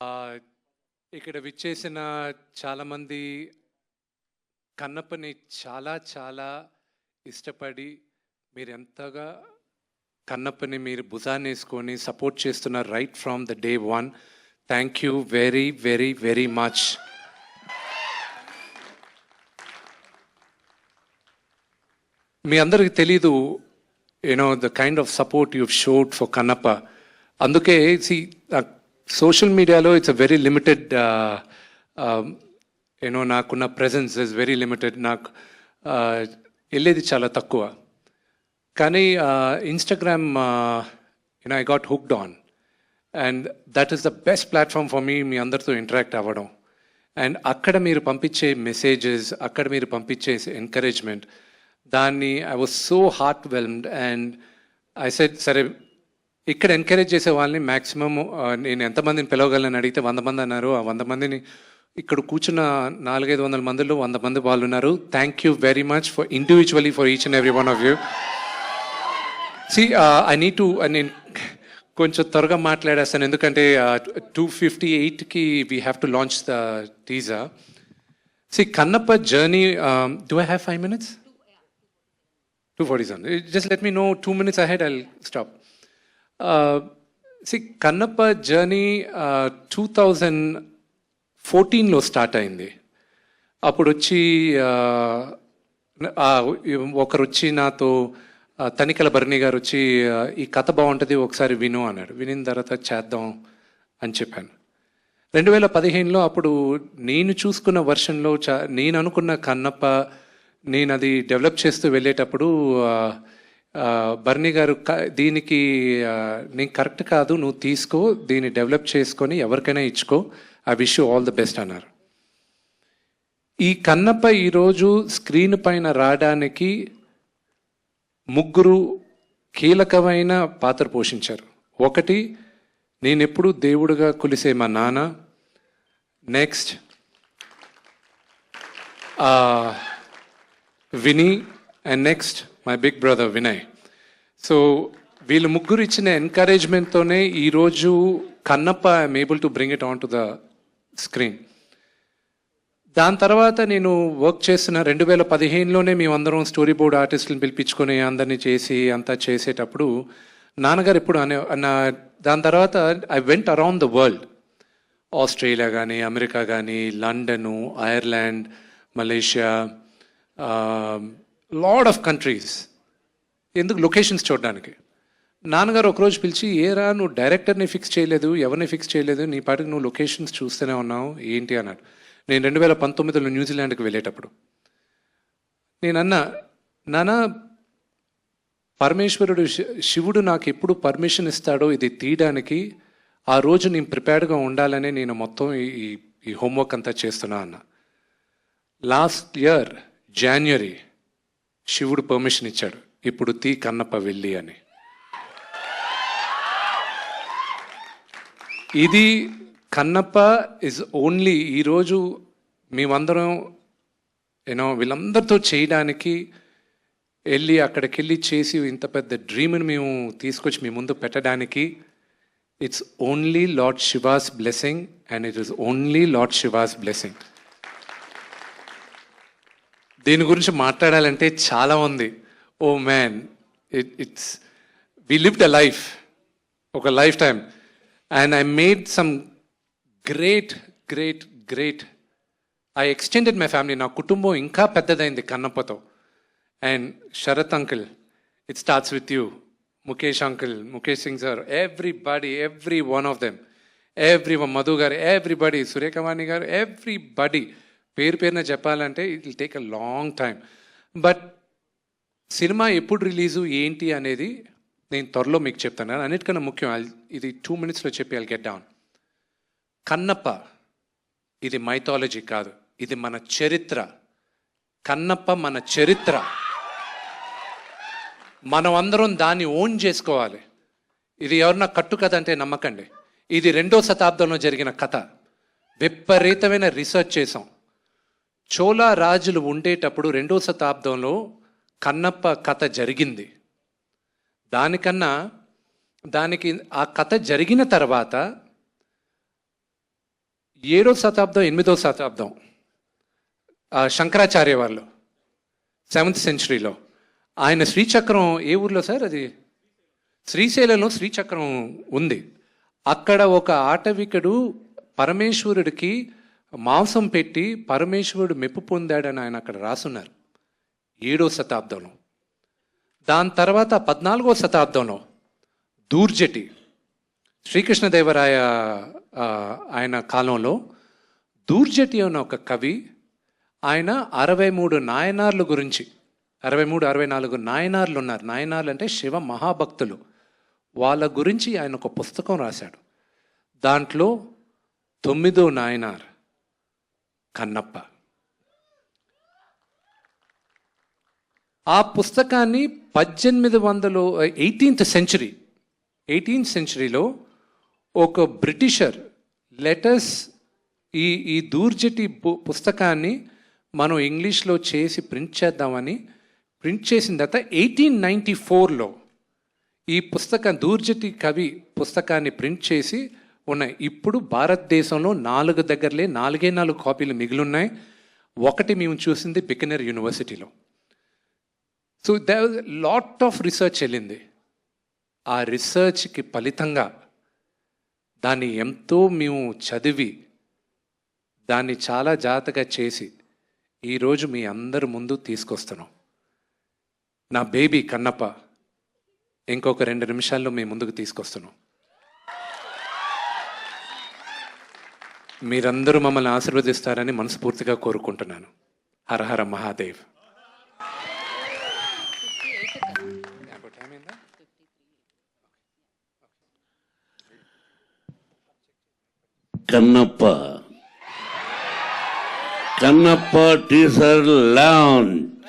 ఆ, ఇక్కడ విచ్చేసిన చాలామంది కన్నప్పని చాలా చాలా ఇష్టపడి మీరు ఎంతగా కన్నప్పని మీరు భుజాన్ని వేసుకొని సపోర్ట్ చేస్తున్నారు right from the day one. Thank you very very very much. మీ అందరికి తెలీదు the kind of support you showed for Kannappa. అందుకే సోషల్ మీడియాలో ఇట్స్ అ వెరీ లిమిటెడ్ నాకున్న ప్రెజెన్స్ ఇస్ వెరీ లిమిటెడ్. నాకు వెళ్ళేది చాలా తక్కువ. కానీ Instagram I got hooked on and that is the best platform for మీ అందరితో ఇంటరాక్ట్ అవ్వడం. అండ్ అక్కడ మీరు పంపించే మెసేజెస్, అక్కడ మీరు పంపించే ఎంకరేజ్మెంట్, దాన్ని I was so heart whelmed. And I said సరే ఇక్కడ ఎంకరేజ్ చేసే వాళ్ళని మ్యాక్సిమమ్ నేను ఎంతమందిని పిలవగలను అడిగితే 100 మంది అన్నారు. ఆ 100 మందిని ఇక్కడ కూర్చున్న 400-500 మందిలో 100 మంది వాళ్ళు ఉన్నారు. Thank you very much for individually for each and every one of you. I need to నేను కొంచెం త్వరగా మాట్లాడేస్తాను ఎందుకంటే 2:58కి we have to launch the teaser. Kannappa journey. Do I have 5 minutes? 2:47. Just let me know 2 minutes ahead, I'll stop. Kannappa journey 2014లో start అయింది. అప్పుడు వచ్చి ఒకరు వచ్చి నాతో తనికల భరణి గారు వచ్చి ఈ కథ బాగుంటుంది ఒకసారి విను అన్నాడు. వినిన తర్వాత చేద్దాం అని చెప్పాను. 2015లో అప్పుడు నేను చూసుకున్న వర్షన్లో నేను అనుకున్న కన్నప్ప నేను అది డెవలప్ చేస్తూ వెళ్ళేటప్పుడు భరణి గారు దీనికి నేను కరెక్ట్ కాదు, నువ్వు తీసుకో, దీన్ని డెవలప్ చేసుకొని ఎవరికైనా ఇచ్చుకో, I wish you all the best అన్నారు. ఈ కన్నప్ప ఈరోజు స్క్రీన్ పైన రావడానికి 3 కీలకమైన పాత్ర పోషించారు. ఒకటి, నేనెప్పుడు దేవుడుగా కొలిసే మా నాన్న. Next Vini. And next my big brother Vinay. So వీళ్ళు 3 ఇచ్చిన ఎంకరేజ్మెంట్తోనే ఈరోజు Kannappa I'm able to bring it on to the screen. దాని తర్వాత నేను వర్క్ చేస్తున్న 2015లోనే మేమందరం స్టోరీ బోర్డ్ ఆర్టిస్టులను పిలిపించుకొని అందరినీ చేసి అంతా చేసేటప్పుడు నాన్నగారు ఎప్పుడు దాని తర్వాత I went around the world. Australia కానీ, అమెరికా కానీ, London, Ireland, Malaysia, lot of countries. ఎందుకు? లొకేషన్స్ చూడడానికి. నాన్నగారు ఒకరోజు పిలిచి, ఏరా నువ్వు డైరెక్టర్ని ఫిక్స్ చేయలేదు, ఎవరిని ఫిక్స్ చేయలేదు, నీ పాటికి నువ్వు లొకేషన్స్ చూస్తూనే ఉన్నావు ఏంటి అన్నాడు. నేను 2019లో న్యూజిలాండ్కి వెళ్ళేటప్పుడు నేనన్నా, నాన్న పరమేశ్వరుడు శివుడు నాకు ఎప్పుడు పర్మిషన్ ఇస్తాడో ఇది తీయడానికి, ఆ రోజు నేను ప్రిపేర్డ్గా ఉండాలని నేను మొత్తం ఈ హోంవర్క్ అంతా చేస్తున్నా అన్న. లాస్ట్ ఇయర్ జాన్వరి శివుడు పర్మిషన్ ఇచ్చాడు, ఇప్పుడు తీ కన్నప్ప వెళ్ళి అని. ఇది కన్నప్ప ఇస్ ఓన్లీ ఈరోజు మేమందరం వీళ్ళందరితో చేయడానికి వెళ్ళి అక్కడికి వెళ్ళి చేసి ఇంత పెద్ద డ్రీమ్ని మేము తీసుకొచ్చి మీ ముందు పెట్టడానికి it's only lord Shiva's blessing and it is only lord Shiva's blessing. దీని గురించి మాట్లాడాలంటే చాలా ఉంది. Oh man, it's we lived a life, ఒక lifetime, and I made some great great great. I extended my family. నా కుటుంబం ఇంకా పెద్దదైంది కన్నప్పతో. And Sarath uncle, it starts with you. Mukesh uncle, Mukesh Singh sir, everybody, every one of them, Madhu garu, everybody, Surekhavani garu, everybody పేరున చెప్పాలంటే it will take a long time. But cinema ఎప్పుడు release ఏంటి అనేది నేను త్వరలో మీకు చెప్తాను. అన్నిటికన్నా ముఖ్యం, ఇది 2 minutesలో చెప్పి ఐల్ గెట్ డౌన్. కన్నప్ప ఇది మైథాలజీ కాదు, ఇది మన చరిత్ర. కన్నప్ప మన చరిత్ర. మనం అందరం దాన్ని ఓన్ చేసుకోవాలి. ఇది ఎవరన్నా కట్టు కథ అంటే నమ్మకండి. ఇది 2వ శతాబ్దంలో జరిగిన కథ. విపరీతమైన రీసెర్చ్ చేసాం. చోళా రాజులు ఉండేటప్పుడు 2వ శతాబ్దంలో కన్నప్ప కథ జరిగింది. దానికి ఆ కథ జరిగిన తర్వాత 7వ శతాబ్దం 8వ శతాబ్దం శంకరాచార్య వాళ్ళు 7th సెంచరీలో ఆయన శ్రీచక్రం ఏ ఊర్లో సార్ అది? శ్రీశైలంలో శ్రీచక్రం ఉంది. అక్కడ ఒక ఆటవికుడు పరమేశ్వరుడికి మాంసం పెట్టి పరమేశ్వరుడు మెప్పు పొందాడని ఆయన అక్కడ రాసున్నారు 7వ శతాబ్దంలో. దాని తర్వాత 14వ శతాబ్దంలో దూర్జటి శ్రీకృష్ణదేవరాయ ఆయన కాలంలో దూర్జటి అన్న ఒక కవి ఆయన 63 నాయనార్ల గురించి 64 నాయనార్లు ఉన్నారు. నాయనార్లు అంటే శివ మహాభక్తులు. వాళ్ళ గురించి ఆయన ఒక పుస్తకం రాశాడు. దాంట్లో 9వ నాయనార్ కన్నప్ప. ఆ పుస్తకాన్ని 18th సెంచరీలో ఒక బ్రిటిషర్ లెటర్స్ ఈ దూర్జటి పుస్తకాన్ని మనం ఇంగ్లీష్లో చేసి ప్రింట్ చేద్దామని ప్రింట్ చేసిన తర్వాత 1894లో ఈ పుస్తకం దూర్జటి కవి పుస్తకాన్ని ప్రింట్ చేసి ఉన్నాయి. ఇప్పుడు భారతదేశంలో 4 కాపీలు మిగిలిన్నాయి. ఒకటి మేము చూసింది బికనర్ యూనివర్సిటీలో. So there was lot of research వెళ్ళింది. ఆ రీసెర్చ్కి ఫలితంగా దాన్ని ఎంతో మేము చదివి దాన్ని చాలా జాగ్రత్తగా చేసి ఈరోజు మీ అందరి ముందు తీసుకొస్తున్నాం. నా బేబీ కన్నప్ప ఇంకొక 2 నిమిషాల్లో మీ ముందుకు తీసుకొస్తున్నాం. మీరందరూ మమ్మల్ని ఆశీర్వదిస్తారని మనస్ఫూర్తిగా కోరుకుంటున్నాను. హర హర మహాదేవ్. Kannappa teaser launch.